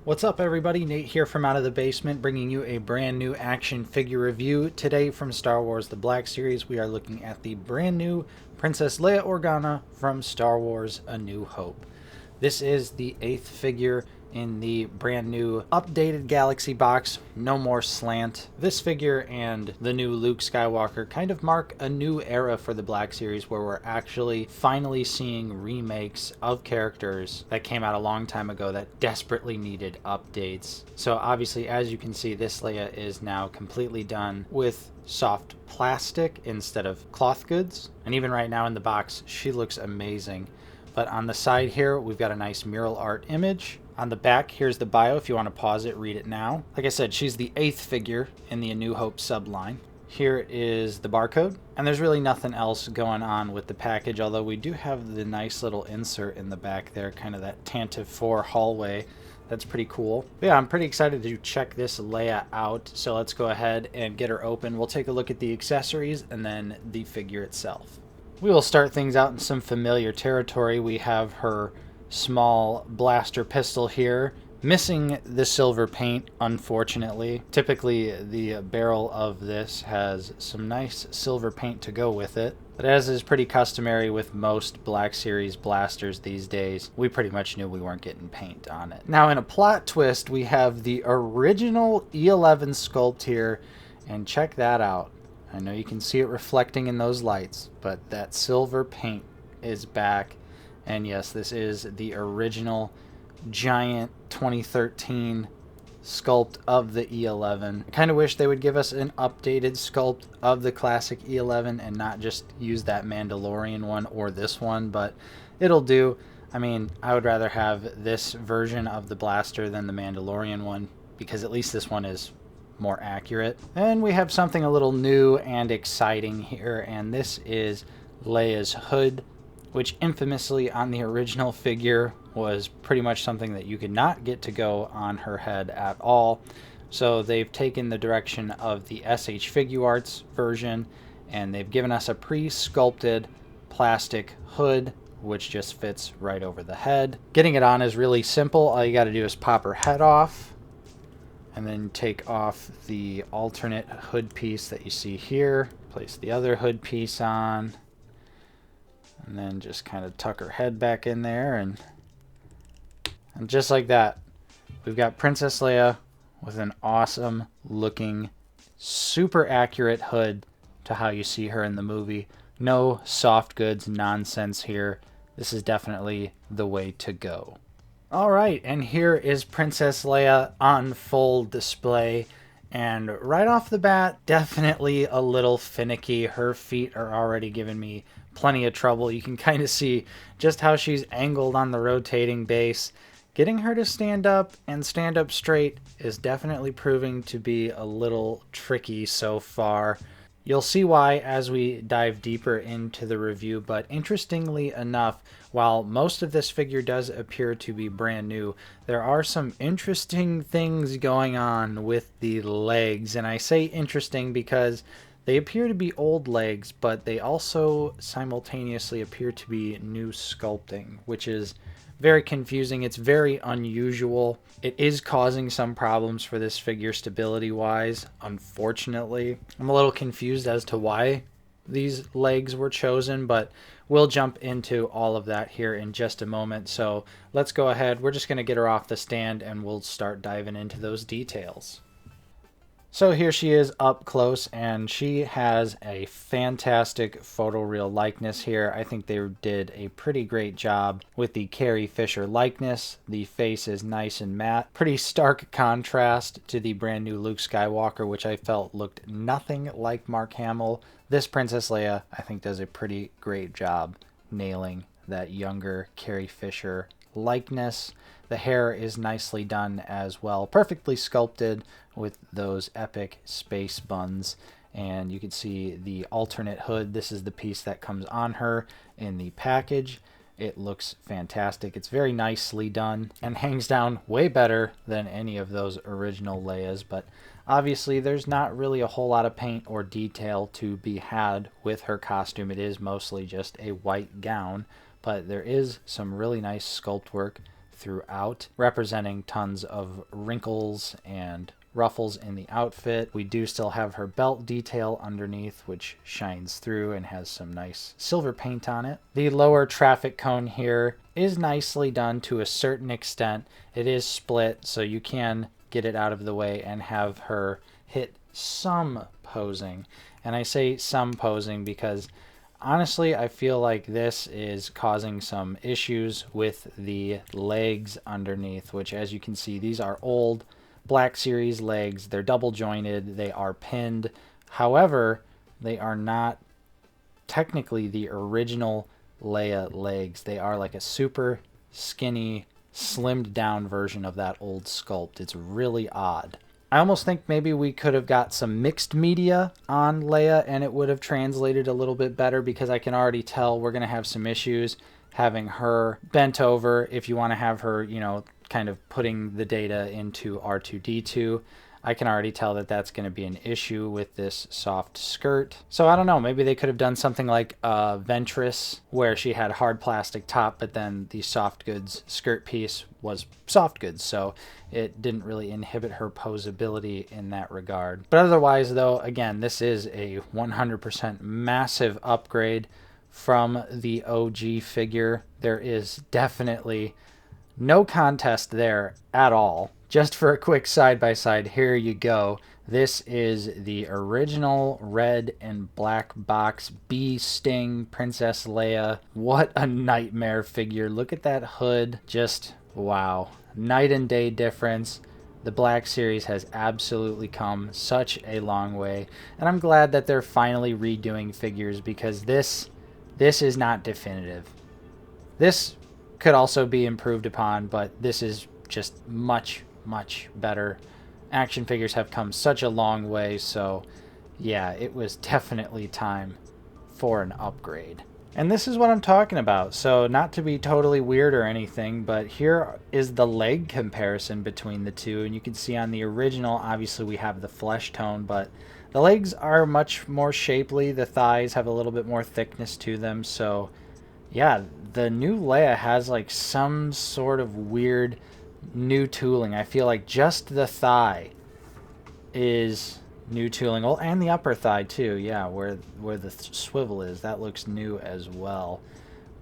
What's up, everybody? Nate here from Out of the Basement, bringing you a brand new action figure review. Today from Star Wars The Black Series, we are looking at the brand new Princess Leia Organa from Star Wars A New Hope. This is the 8th figure in the brand new updated Galaxy box, no more slant. This figure and the new Luke Skywalker kind of mark a new era for the Black Series, where we're actually finally seeing remakes of characters that came out a long time ago that desperately needed updates. So obviously, as you can see, this Leia is now completely done with soft plastic instead of cloth goods. And even right now in the box, she looks amazing. But on the side here, we've got a nice mural art image. On the back, here's the bio. If you want to pause it, read it now. Like I said, she's the 8th figure in the A New Hope subline. Here is the barcode. And there's really nothing else going on with the package, although we do have the nice little insert in the back there, kind of that Tantive 4 hallway. That's pretty cool. But yeah, I'm pretty excited to check this Leia out. So let's go ahead and get her open. We'll take a look at the accessories and then the figure itself. We will start things out in some familiar territory. We have her small blaster pistol here, missing the silver paint, unfortunately. Typically, the barrel of this has some nice silver paint to go with it. But as is pretty customary with most Black Series blasters these days, we pretty much knew we weren't getting paint on it. Now, in a plot twist, we have the original E11 sculpt here, and check that out. I know you can see it reflecting in those lights, but that silver paint is back. And yes, this is the original giant 2013 sculpt of the E11. I kind of wish they would give us an updated sculpt of the classic E11 and not just use that Mandalorian one or this one, but it'll do. I mean, I would rather have this version of the blaster than the Mandalorian one, because at least this one is more accurate. And we have something a little new and exciting here, and this is Leia's hood, which infamously on the original figure was pretty much something that you could not get to go on her head at all. So they've taken the direction of the SH Figuarts version, and they've given us a pre-sculpted plastic hood, which just fits right over the head. Getting it on is really simple. All you got to do is pop her head off, and then take off the alternate hood piece that you see here. Place the other hood piece on, and then just kind of tuck her head back in there, and just like that, we've got Princess Leia with an awesome looking, super accurate hood to how you see her in the movie. No soft goods nonsense here. This is definitely the way to go. Alright, and here is Princess Leia on full display. And right off the bat, definitely a little finicky. Her feet are already giving me plenty of trouble. You can kind of see just how she's angled on the rotating base. Getting her to stand up and stand up straight is definitely proving to be a little tricky so far. You'll see why as we dive deeper into the review, but interestingly enough, while most of this figure does appear to be brand new, there are some interesting things going on with the legs. And I say interesting because they appear to be old legs, but they also simultaneously appear to be new sculpting, which is very confusing. It's very unusual. It is causing some problems for this figure stability-wise, unfortunately. I'm a little confused as to why these legs were chosen, but we'll jump into all of that here in just a moment. So let's go ahead. We're just going to get her off the stand and we'll start diving into those details. So here she is up close, and she has a fantastic photoreal likeness here. I think they did a pretty great job with the Carrie Fisher likeness. The face is nice and matte. Pretty stark contrast to the brand new Luke Skywalker, which I felt looked nothing like Mark Hamill. This Princess Leia, I think, does a pretty great job nailing that younger Carrie Fisher likeness. The hair is nicely done as well, perfectly sculpted with those epic space buns. And you can see the alternate hood. This is the piece that comes on her in the package. It looks fantastic. It's very nicely done and hangs down way better than any of those original Leias, but obviously there's not really a whole lot of paint or detail to be had with her costume. It is mostly just a white gown, but there is some really nice sculpt work throughout, representing tons of wrinkles and ruffles in the outfit. We do still have her belt detail underneath, which shines through and has some nice silver paint on it. The lower traffic cone here is nicely done to a certain extent. It is split, so you can get it out of the way and have her hit some posing. And I say some posing because honestly, I feel like this is causing some issues with the legs underneath, which, as you can see, these are old Black Series legs. They're double jointed. They are pinned. However, they are not technically the original Leia legs. They are like a super skinny, slimmed down version of that old sculpt. It's really odd. I almost think maybe we could have got some mixed media on Leia and it would have translated a little bit better, because I can already tell we're going to have some issues having her bent over if you want to have her, you know, kind of putting the data into R2-D2. I can already tell that that's going to be an issue with this soft skirt. So I don't know, maybe they could have done something like Ventress, where she had hard plastic top, but then the soft goods skirt piece was soft goods, so it didn't really inhibit her posability in that regard. But otherwise, though, again, this is a 100% massive upgrade from the OG figure. There is definitely no contest there at all. Just for a quick side-by-side, here you go. This is the original red and black box Bee Sting Princess Leia. What a nightmare figure. Look at that hood. Just wow. Night and day difference. The Black Series has absolutely come such a long way. And I'm glad that they're finally redoing figures, because this is not definitive. This could also be improved upon, but this is just much better. Action figures have come such a long way, so yeah, it was definitely time for an upgrade. And this is what I'm talking about. So not to be totally weird or anything, but here is the leg comparison between the two. And you can see on the original, obviously we have the flesh tone, but the legs are much more shapely. The thighs have a little bit more thickness to them. So yeah, the new Leia has like some sort of weird new tooling. I feel like just the thigh is new tooling. Well, and the upper thigh too. Yeah, where the swivel is, that looks new as well.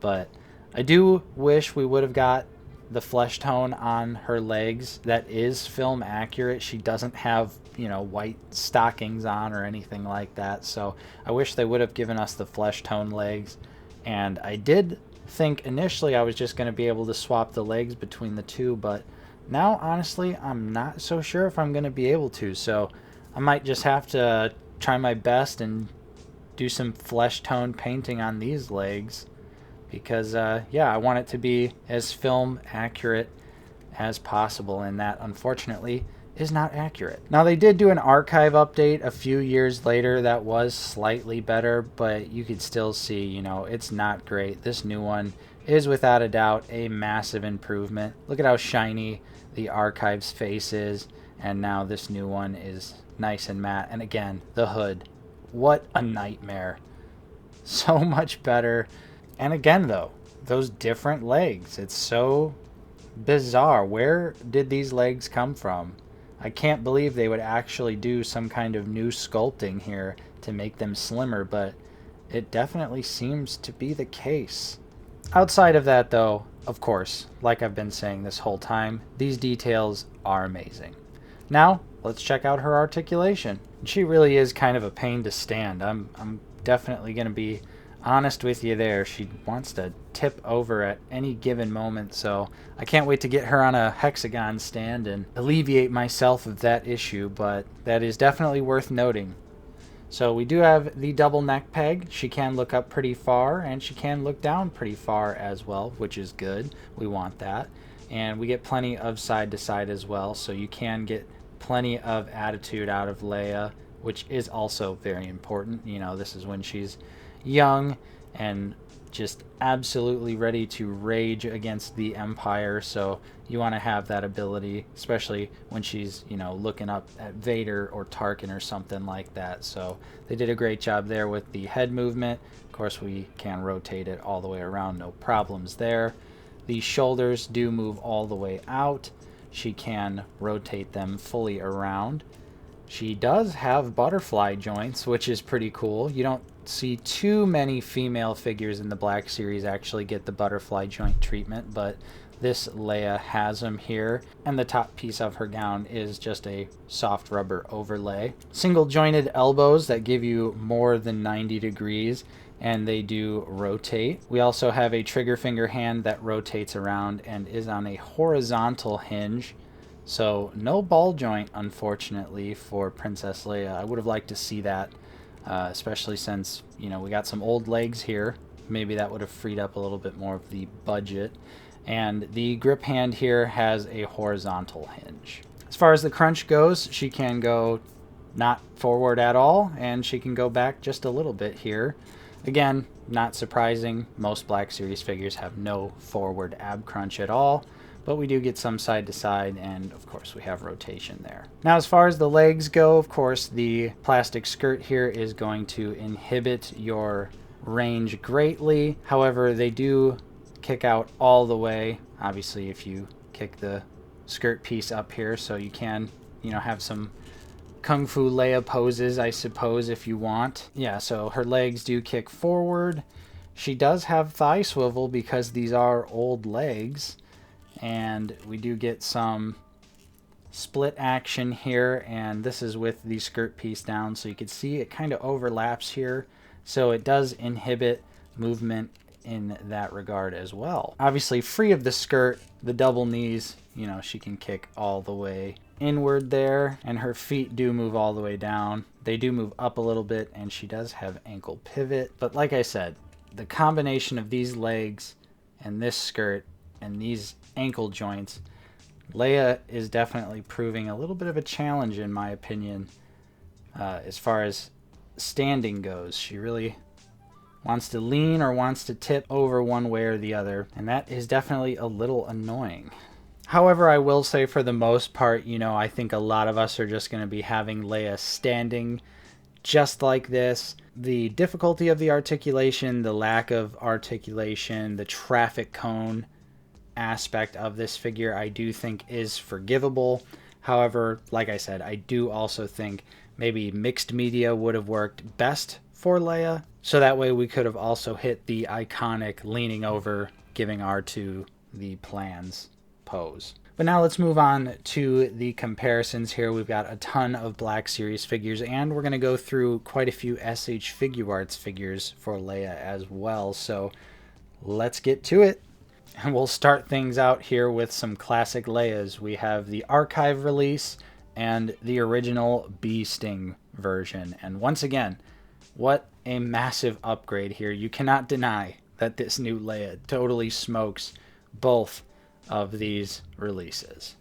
But I do wish we would have got the flesh tone on her legs. That is film accurate. She doesn't have, you know, white stockings on or anything like that. So I wish they would have given us the flesh tone legs. And I did think initially I was just going to be able to swap the legs between the two, but now honestly I'm not so sure if I'm going to be able to, so I might just have to try my best and do some flesh tone painting on these legs, because yeah, I want it to be as film accurate as possible, and that unfortunately is not accurate. Now, they did do an archive update a few years later that was slightly better, but you could still see, you know, it's not great. This new one is without a doubt a massive improvement. Look at how shiny the archive's face is, and now this new one is nice and matte. And again, the hood, what a nightmare. So much better. And again, though, those different legs, it's so bizarre. Where did these legs come from? I can't believe they would actually do some kind of new sculpting here to make them slimmer, but it definitely seems to be the case. Outside of that, though, of course, like I've been saying this whole time, these details are amazing. Now, let's check out her articulation. She really is kind of a pain to stand. I'm definitely going to be honest with you there. She wants to tip over at any given moment, so I can't wait to get her on a hexagon stand and alleviate myself of that issue, but that is definitely worth noting. So we do have the double neck peg. She can look up pretty far, and she can look down pretty far as well, which is good. We want that. And we get plenty of side to side as well, so you can get plenty of attitude out of Leia, which is also very important. You know, this is when she's young and just absolutely ready to rage against the Empire, so you want to have that ability, especially when she's, you know, looking up at Vader or Tarkin or something like that. So they did a great job there with the head movement. Of course, we can rotate it all the way around, no problems there. The shoulders do move all the way out. She can rotate them fully around. She does have butterfly joints, which is pretty cool. You don't see too many female figures in the Black Series actually get the butterfly joint treatment, but this Leia has them here, and the top piece of her gown is just a soft rubber overlay. Single jointed elbows that give you more than 90 degrees, and they do rotate. We also have a trigger finger hand that rotates around and is on a horizontal hinge. So no ball joint, unfortunately, for Princess Leia. I would have liked to see that, especially since, you know, we got some old legs here. Maybe that would have freed up a little bit more of the budget. And the grip hand here has a horizontal hinge. As far as the crunch goes, she can go not forward at all, and she can go back just a little bit here. Again, not surprising. Most Black Series figures have no forward ab crunch at all, but we do get some side to side, and of course we have rotation there. Now, as far as the legs go, of course, the plastic skirt here is going to inhibit your range greatly. However, they do kick out all the way, obviously, if you kick the skirt piece up here, so you can, you know, have some Kung Fu Leia poses, I suppose, if you want. Yeah, so her legs do kick forward. She does have thigh swivel because these are old legs, and we do get some split action here, and this is with the skirt piece down, so you can see it kind of overlaps here, so it does inhibit movement in that regard as well. Obviously, free of the skirt, the double knees, you know, she can kick all the way inward there, and her feet do move all the way down. They do move up a little bit, and she does have ankle pivot. But like I said, the combination of these legs and this skirt and these ankle joints, Leia is definitely proving a little bit of a challenge, in my opinion, as far as standing goes. She really wants to lean or wants to tip over one way or the other, and that is definitely a little annoying. However, I will say for the most part, you know, I think a lot of us are just going to be having Leia standing just like this. The difficulty of the articulation, the lack of articulation, the traffic cone aspect of this figure, I do think is forgivable. However, like I said, I do also think maybe mixed media would have worked best for Leia, so that way we could have also hit the iconic leaning over, giving R2 the plans pose. But now let's move on to the comparisons here. We've got a ton of Black Series figures, and we're going to go through quite a few SH Figuarts figures for Leia as well, so let's get to it. And we'll start things out here with some classic Leias. We have the archive release and the original Bee Sting version, and once again, what a massive upgrade here. You cannot deny that this new Leia totally smokes both of these releases.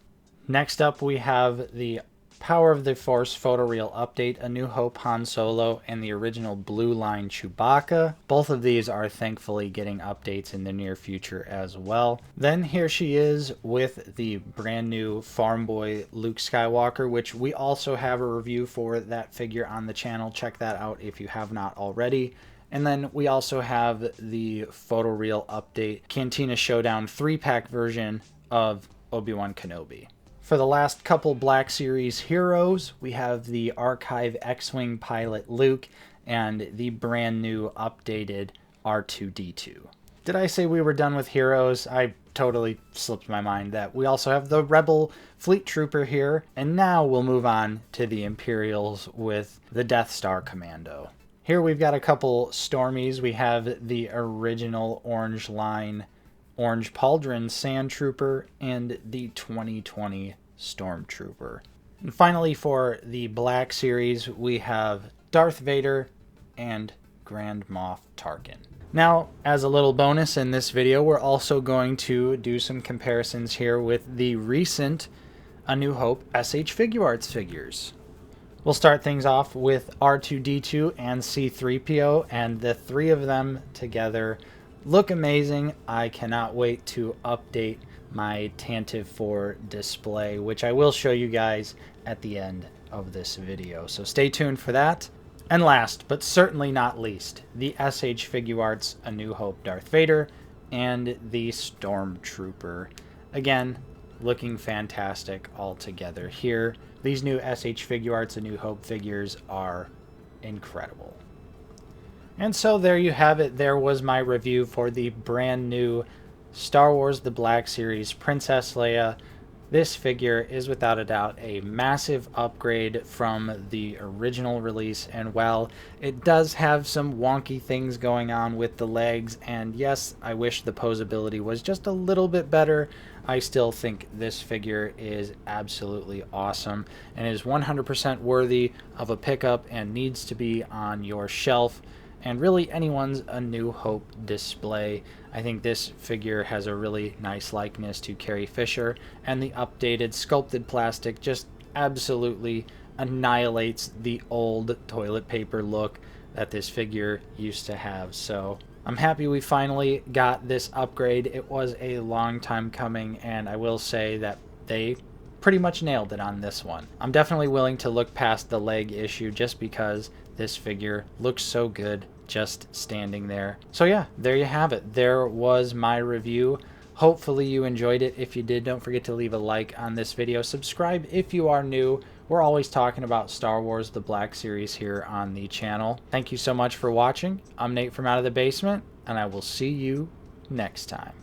Next up, we have the Power of the Force photoreal update, A New Hope Han Solo, and the original Blue Line Chewbacca. Both of these are thankfully getting updates in the near future as well. Then here she is with the brand new Farm Boy Luke Skywalker, which we also have a review for that figure on the channel. Check that out if you have not already. And then we also have the photoreal update Cantina Showdown 3-pack version of Obi-Wan Kenobi. For the last couple Black Series heroes, we have the Archive X-Wing pilot Luke and the brand new updated R2-D2. Did I say we were done with heroes? I totally slipped my mind that we also have the Rebel Fleet Trooper here, and now we'll move on to the Imperials with the Death Star Commando. Here we've got a couple Stormies. We have the original Orange Line Orange Pauldron Sand Trooper and the 2020 Stormtrooper. And finally, for the Black Series, we have Darth Vader and Grand Moff Tarkin. Now, as a little bonus in this video, we're also going to do some comparisons here with the recent A New Hope SH Figuarts figures. We'll start things off with R2-D2 and C-3PO, and the three of them together look amazing. I cannot wait to update my Tantive 4 display, which I will show you guys at the end of this video. So stay tuned for that. And last, but certainly not least, the SH Figuarts A New Hope Darth Vader and the Stormtrooper. Again, looking fantastic all together here. These new SH Figuarts and New Hope figures are incredible. And so there you have it. There was my review for the brand new Star Wars The Black Series Princess Leia. This figure is without a doubt a massive upgrade from the original release, and while it does have some wonky things going on with the legs, and yes, I wish the posability was just a little bit better, I still think this figure is absolutely awesome and is 100% worthy of a pickup and needs to be on your shelf and really anyone's A New Hope display. I think this figure has a really nice likeness to Carrie Fisher, and the updated sculpted plastic just absolutely annihilates the old toilet paper look that this figure used to have. So I'm happy we finally got this upgrade. It was a long time coming, and I will say that they pretty much nailed it on this one. I'm definitely willing to look past the leg issue just because this figure looks so good just standing there. So yeah, there you have it. There was my review. Hopefully you enjoyed it. If you did, don't forget to leave a like on this video. Subscribe if you are new. We're always talking about Star Wars The Black Series here on the channel. Thank you so much for watching. I'm Nate from Out of the Basement, and I will see you next time.